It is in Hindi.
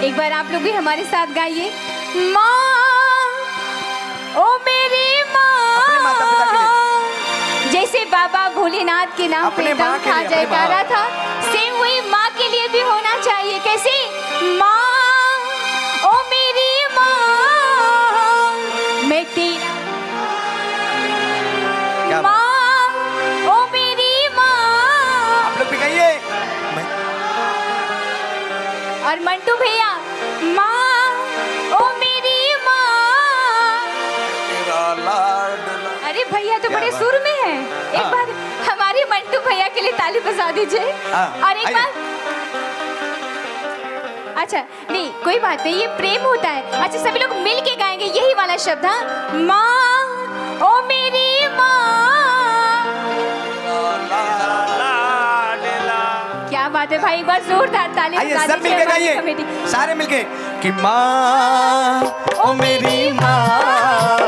एक बार आप लोग भी हमारे साथ गाइए। माँ, ओ मेरी अपने माता पिता के माँ। जैसे बाबा भोलेनाथ के नाम पे दम खा जयकारा था, सेम वही माँ के लिए भी होना चाहिए। कैसे? माँ, ओ मेरी माँ, मैं तेरा माँ, ओ मेरी माँ। आप लोग भी गाइए। और मंटू भैया, माँ, ओ मेरी माँ। अरे भैया तो बड़े सुर में है। एक बार हमारे मंटू भैया के लिए ताली बजा दीजिए। और एक बार, अच्छा नहीं कोई बात नहीं, ये प्रेम होता है। अच्छा सभी लोग मिल के गाएंगे यही वाला शब्द। हाँ, माँ, ओ मेरी माँ। क्या बात है भाई, एक बार जोरदार ताली बजा सब मिलके गाइए, सारे मिलके कि माँ, ओ मेरी माँ।